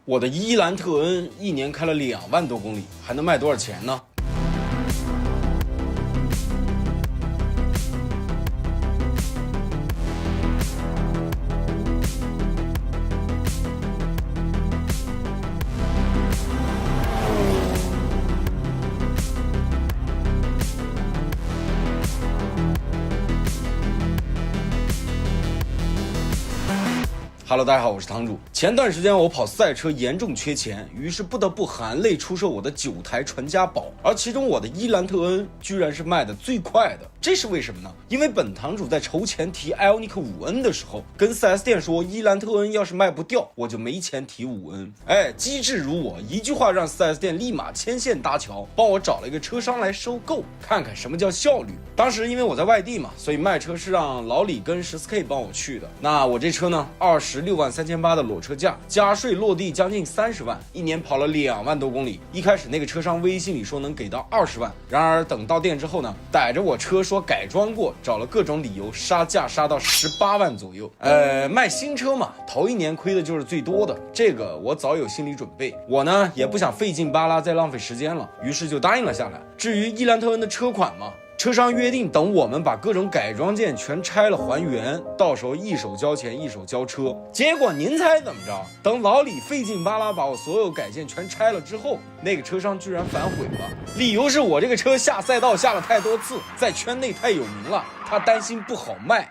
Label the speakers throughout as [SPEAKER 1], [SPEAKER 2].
[SPEAKER 1] 我的伊兰特恩一年开了2万多公里，还能卖多少钱呢？Hello， 大家好，我是堂主。前段时间我跑赛车严重缺钱，于是不得不含泪出售我的9台传家宝，而其中我的伊兰特恩居然是卖的最快的。这是为什么呢？因为本堂主在筹钱提 Ioniq 5N 的时候，跟 4S 店说伊兰特恩要是卖不掉，我就没钱提5N。机智如我，一句话让 4S 店立马牵线搭桥，帮我找了一个车商来收购，看看什么叫效率。当时因为我在外地嘛，所以卖车是让老李跟14K 帮我去的。那我这车呢，26万3800的裸车价，加税落地将近30万，一年跑了2万多公里。一开始那个车商微信里说能给到20万，然而等到店之后呢，逮着我车说改装过，找了各种理由杀价杀到18万左右。卖新车嘛，头一年亏的就是最多的，这个我早有心理准备。我呢也不想费劲巴拉再浪费时间了，于是就答应了下来。至于伊兰特恩的车款嘛，车商约定等我们把各种改装件全拆了还原，到时候一手交钱一手交车。结果您猜怎么着？等老李费劲巴拉把我所有改件全拆了之后，那个车商居然反悔了，理由是我这个车下赛道下了太多次，在圈内太有名了，他担心不好卖。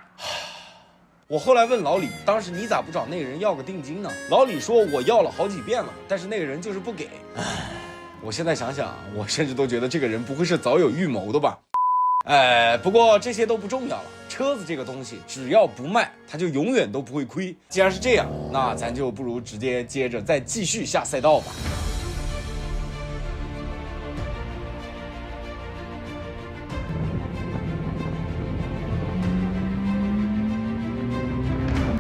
[SPEAKER 1] 我后来问老李，当时你咋不找那个人要个定金呢？老李说我要了好几遍了，但是那个人就是不给。我现在想想，我甚至都觉得这个人不会是早有预谋的吧。不过这些都不重要了，车子这个东西只要不卖，它就永远都不会亏。既然是这样，那咱就不如直接接着再继续下赛道吧。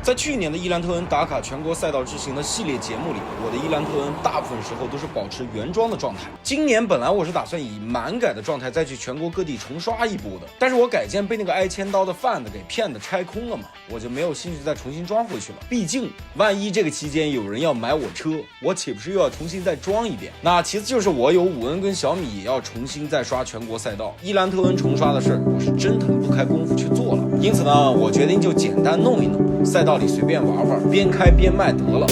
[SPEAKER 1] 在去年的伊兰特恩打卡全国赛道之行的系列节目里，我的伊兰特恩大部分时候都是保持原装的状态。今年本来我是打算以满改的状态再去全国各地重刷一波的，但是我改件被那个挨千刀的贩子给骗的拆空了嘛，我就没有兴趣再重新装回去了。毕竟万一这个期间有人要买我车，我岂不是又要重新再装一遍？那其次就是我有5N跟小米也要重新再刷全国赛道，伊兰特恩重刷的事我是真腾不开功夫去做了。因此呢，我决定就简单弄一弄，赛道里随便玩玩，边开边卖得了。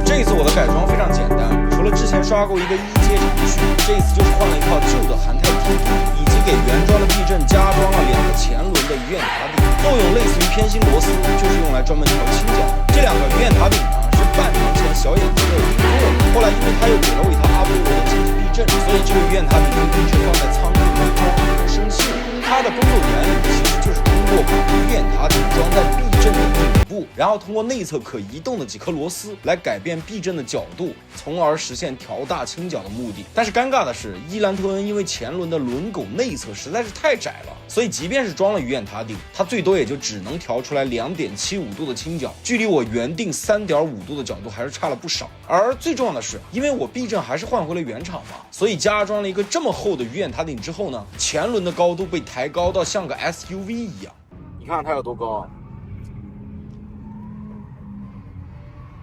[SPEAKER 1] 这一次我的改装非常简单，除了之前刷过一个1阶程序，这一次就是换了一套旧的韩泰梯度，以及给原装的避震加装了2个前轮的鱼眼塔顶，作用类似于偏心螺丝，就是用来专门调倾角。这2个鱼眼塔顶呢是半年前小眼睛给我定做的，后来因为他又给了我一套阿波罗的紧急避震，所以这个鱼眼塔顶就一直放在仓库里装，不生锈。它的工作原理其实就是通过把鱼眼塔顶装在避震的顶部，然后通过内侧可移动的几颗螺丝来改变避震的角度，从而实现调大倾角的目的。但是尴尬的是，伊兰特恩因为前轮的轮拱内侧实在是太窄了，所以即便是装了鱼眼塔顶，它最多也就只能调出来2.75度的倾角，距离我原定3.5度的角度还是差了不少。而最重要的是，因为我避震还是换回了原厂嘛，所以加装了一个这么厚的鱼眼塔顶之后呢，前轮的高度被抬高到像个 SUV 一样。你看它有多高，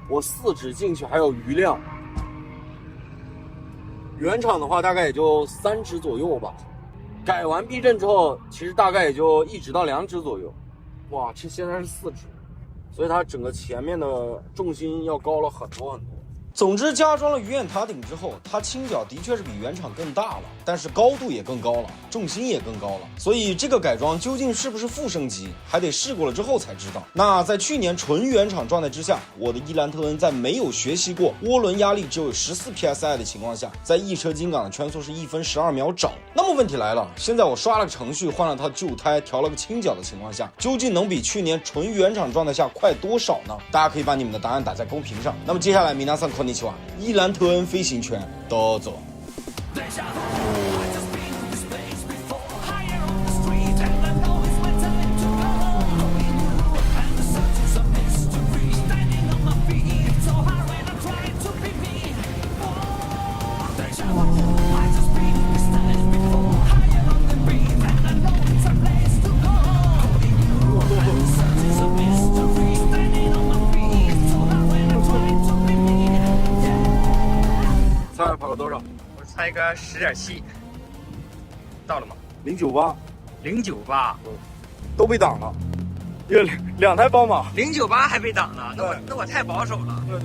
[SPEAKER 1] 我4指进去还有余量，原厂的话大概也就3指左右吧，改完避震之后其实大概也就1指到2指左右。哇，这现在是4指，所以它整个前面的重心要高了很多很多。总之加装了鱼眼塔顶之后，它倾角的确是比原厂更大了，但是高度也更高了，重心也更高了。所以这个改装究竟是不是负升级，还得试过了之后才知道。那在去年纯原厂状态之下，我的伊兰特恩在没有学习过涡轮压力只有14 psi 的情况下，在一车金港的圈速是1分12秒整。那么问题来了，现在我刷了个程序，换了套旧胎，调了个倾角的情况下，究竟能比去年纯原厂状态下快多少呢？大家可以把你们的答案打在公屏上。那么接下来皆さんこんにちは，伊兰特恩飞行圈都走。
[SPEAKER 2] 猜一个10.7，到了吗
[SPEAKER 3] 098，
[SPEAKER 2] ？098，
[SPEAKER 3] 都被挡了，有两台宝马。
[SPEAKER 2] 098还被挡了，那我太保守了。
[SPEAKER 3] 对。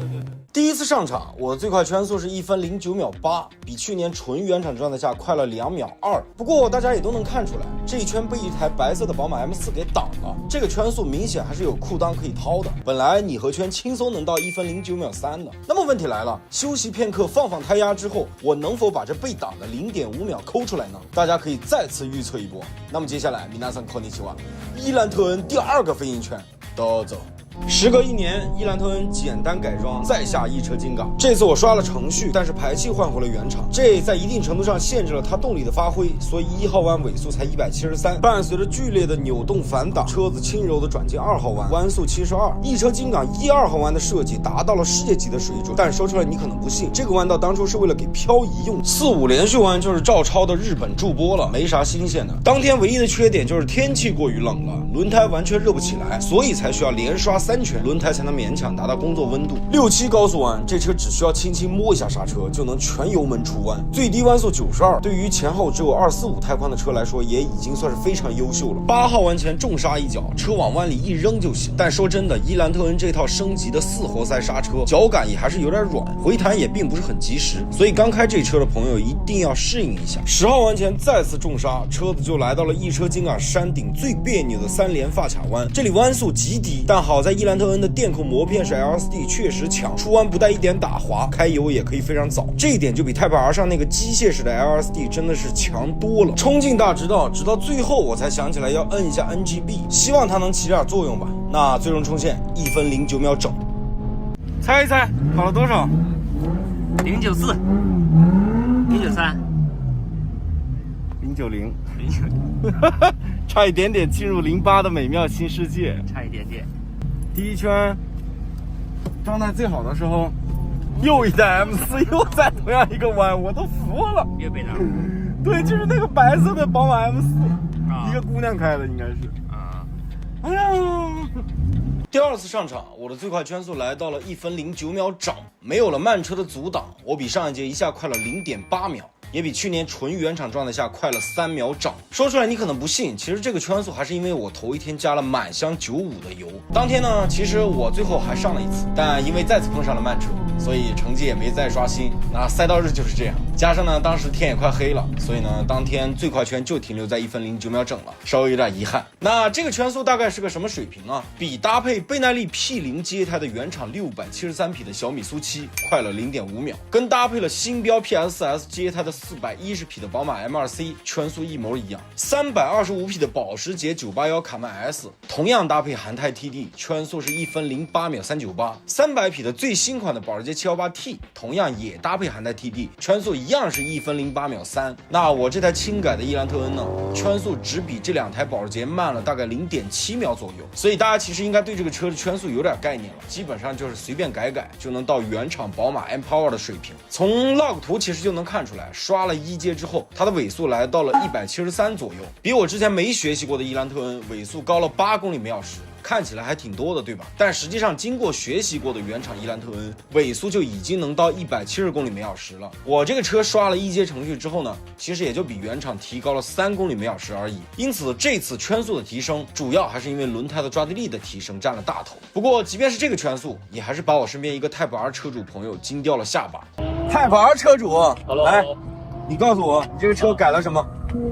[SPEAKER 1] 第一次上场，我的最快圈速是1分09秒8，比去年纯原厂状态下快了2秒2。不过大家也都能看出来，这一圈被一台白色的宝马 M4 给挡了，这个圈速明显还是有裤裆可以掏的。本来拟合圈轻松能到1分09秒3的。那么问题来了，休息片刻放胎压之后，我能否把这被挡的0.5秒抠出来呢？大家可以再次预测一波。那么接下来皆さんこんにちは，伊兰特恩第2个飞行圈，都走。时隔1年，伊兰特恩简单改装，再下一车金港。这次我刷了程序，但是排气换回了原厂，这在一定程度上限制了它动力的发挥，所以1号弯尾速才173，伴随着剧烈的扭动反挡，车子轻柔的转进2号弯，弯速72。一车金港1、2号弯的设计达到了世界级的水准，但说出来你可能不信，这个弯道当初是为了给漂移用，4、5连续弯就是照抄的日本筑波了，没啥新鲜的。当天唯一的缺点就是天气过于冷了，轮胎完全热不起来，所以才需要连刷3圈，轮胎才能勉强达到工作温度。6、7高速弯，这车只需要轻轻摸一下刹车就能全油门出弯，最低弯速92，对于前后只有245太宽的车来说，也已经算是非常优秀了。8号弯前重刹一脚，车往弯里一扔就行。但说真的，伊兰特恩这套升级的4活塞刹车，脚感也还是有点软，回弹也并不是很及时，所以刚开这车的朋友一定要适应一下。10号弯前再次重刹，车子就来到了一车金港山顶最别扭的3连发卡弯，这里弯速极低，但好在伊兰特恩的电控膜片式 LSD 确实强，出弯不带一点打滑，开油也可以非常早，这一点就比 Type R 上那个机械式的 LSD 真的是强多了。冲进大直道，直到最后我才想起来要摁一下 NGB， 希望它能起点作用吧。那最终冲线1分09秒整，
[SPEAKER 3] 猜一猜跑了多少
[SPEAKER 2] 094、093、
[SPEAKER 3] ？090，
[SPEAKER 2] 090，
[SPEAKER 3] 差一点点进入08的美妙新世界。
[SPEAKER 2] 差一点点。
[SPEAKER 3] 第一圈状态最好的时候，又一台 M4 又在同样一个弯，我都服了。
[SPEAKER 2] 又被挡。
[SPEAKER 3] 对，就是那个白色的宝马 M4，
[SPEAKER 2] 啊
[SPEAKER 3] 一个姑娘开的应该是。
[SPEAKER 2] 啊，
[SPEAKER 3] 哎呀，
[SPEAKER 1] 第2次上场，我的最快圈速来到了1分09秒整，没有了慢车的阻挡，我比上一节一下快了0.8秒。也比去年纯原厂状态下快了3秒整。说出来你可能不信，其实这个圈速还是因为我头一天加了满箱95的油。当天呢，其实我最后还上了一次，但因为再次碰上了慢车，所以成绩也没再刷新。那赛道日就是这样，加上呢当时天也快黑了，所以呢当天最快圈就停留在1分09秒整了，稍微有点遗憾。那这个圈速大概是个什么水平呢？比搭配倍耐力 P0 阶胎的原厂673匹的小米苏7快了0.5秒，跟搭配了新标 PS4S 阶胎的410匹的宝马 M2C 圈速一模一样。325匹的保时捷981卡曼 S 同样搭配韩泰 TD， 圈速是1分08秒398。300匹的最新款的保时捷 718T 同样也搭配韩泰 TD， 圈速一样是1分08秒3。那我这台轻改的伊兰特恩呢，圈速只比这两台保时捷慢了大概0.7秒左右，所以大家其实应该对这个车的圈速有点概念了，基本上就是随便改改就能到原厂宝马 M-Power 的水平。从 log 图其实就能看出来，刷了1阶之后，它的尾速来到了173左右，比我之前没学习过的伊兰特恩尾速高了8公里每小时。看起来还挺多的，对吧？但实际上经过学习过的原厂伊兰特恩尾速就已经能到170公里每小时了。我这个车刷了1阶程序之后呢，其实也就比原厂提高了3公里每小时而已。因此这次圈速的提升主要还是因为轮胎的抓地力的提升占了大头。不过即便是这个圈速，也还是把我身边一个 Type R 车主朋友惊掉了下巴。Type R 车主，来，你告诉我你这个车改了什么？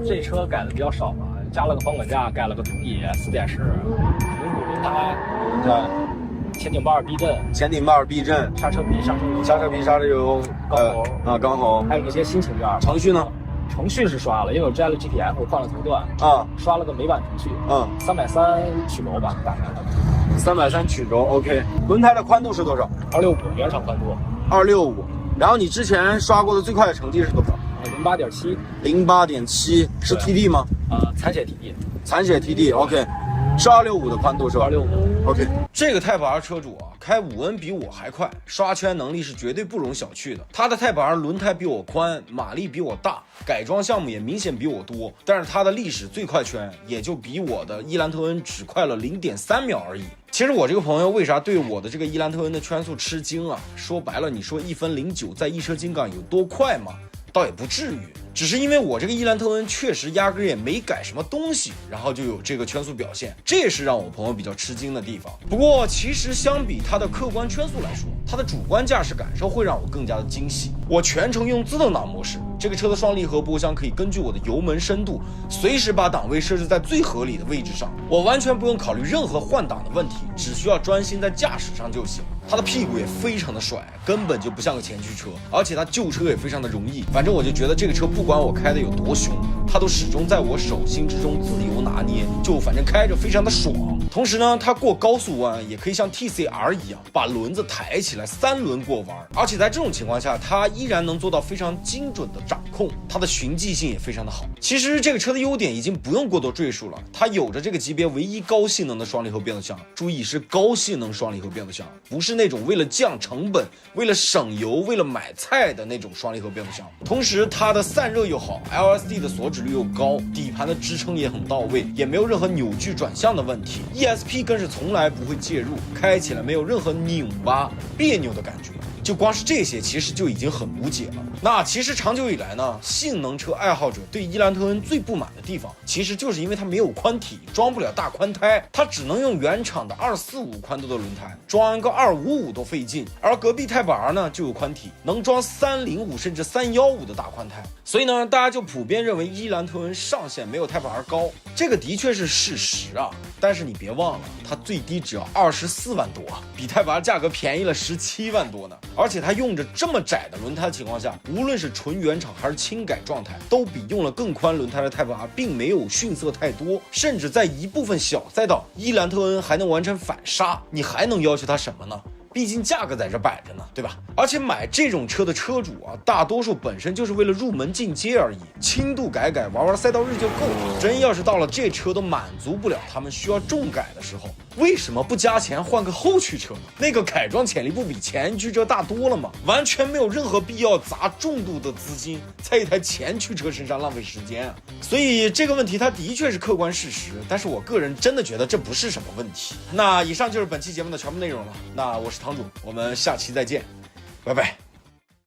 [SPEAKER 4] 这车改的比较少吧，加了个防滚架，改了个中野4.10，轮胎，对，前顶巴尔避震，
[SPEAKER 1] 前顶巴尔避震，
[SPEAKER 4] 刹车皮，
[SPEAKER 1] 刹车油，钢喉，
[SPEAKER 4] 还有一些新情件。
[SPEAKER 1] 程序呢？
[SPEAKER 4] 程序是刷了，因为我摘了 GTF 换了头段
[SPEAKER 1] 啊，
[SPEAKER 4] 刷了个美版程序，330曲轴吧，大概
[SPEAKER 1] 330曲轴 OK。轮胎的宽度是多少
[SPEAKER 4] ？265原厂宽度
[SPEAKER 1] ，265。然后你之前刷过的最快的成绩是多少
[SPEAKER 4] ？08.7，
[SPEAKER 1] 08.7是 TD 吗？
[SPEAKER 4] 残血 TD，
[SPEAKER 1] 残血 TD OK。是265的宽度是吧
[SPEAKER 4] ？265
[SPEAKER 1] OK。这个 Type R 车主啊，开5N 比我还快，刷圈能力是绝对不容小觑的。他的 Type R 轮胎比我宽，马力比我大，改装项目也明显比我多，但是他的历史最快圈也就比我的伊兰特恩只快了0.3秒而已。其实我这个朋友为啥对我的这个伊兰特恩的圈速吃惊啊？说白了，你说1分09在一车金港有多快吗？倒也不至于。只是因为我这个伊兰特恩确实压根也没改什么东西，然后就有这个圈速表现，这也是让我朋友比较吃惊的地方。不过其实相比它的客观圈速来说，它的主观驾驶感受会让我更加的惊喜。我全程用自动挡模式，这个车的双离合波箱可以根据我的油门深度，随时把档位设置在最合理的位置上，我完全不用考虑任何换挡的问题，只需要专心在驾驶上就行。它的屁股也非常的甩，根本就不像个前驱车，而且它救车也非常的容易。反正我就觉得这个车不管我开的有多凶，它都始终在我手心之中自由拿捏，就反正开着非常的爽。同时呢，它过高速弯也可以像 TCR 一样把轮子抬起来3轮过弯，而且在这种情况下，它依然能做到非常精准的掌控，它的循迹性也非常的好。其实这个车的优点已经不用过多赘述了，它有着这个级别唯一高性能的双离合变速箱，注意是高性能双离合变速箱，不是那种为了降成本、为了省油、为了买菜的那种双离合变速箱。同时它的散热又好， LSD 的锁止率又高，底盘的支撑也很到位，也没有任何扭矩转向的问题， ESP 更是从来不会介入，开起来没有任何拧巴别扭的感觉。就光是这些其实就已经很无解了。那其实长久以来呢，性能车爱好者对伊兰特恩最不满的地方，其实就是因为它没有宽体，装不了大宽胎，它只能用原厂的245宽度的轮胎，装一个255都费劲。而隔壁 Type R 呢就有宽体，能装305甚至315的大宽胎，所以呢大家就普遍认为伊兰特恩上限没有 Type R 高，这个的确是事实啊。但是你别忘了，它最低只要24万多，比 Type R 价格便宜了17万多呢。而且它用着这么窄的轮胎的情况下，无论是纯原厂还是轻改状态，都比用了更宽轮胎的 Type R 并没有逊色太多，甚至在一部分小赛道，伊兰特恩还能完成反杀，你还能要求它什么呢？毕竟价格在这摆着呢，对吧？而且买这种车的车主啊，大多数本身就是为了入门进阶而已，轻度改玩玩赛道日就够了。真要是到了这车都满足不了他们需要重改的时候，为什么不加钱换个后驱车呢？那个改装潜力不比前驱车大多了吗？完全没有任何必要砸重度的资金在一台前驱车身上浪费时间啊！所以这个问题它的确是客观事实，但是我个人真的觉得这不是什么问题。那以上就是本期节目的全部内容了。那我是堂主，我们下期再见，拜拜。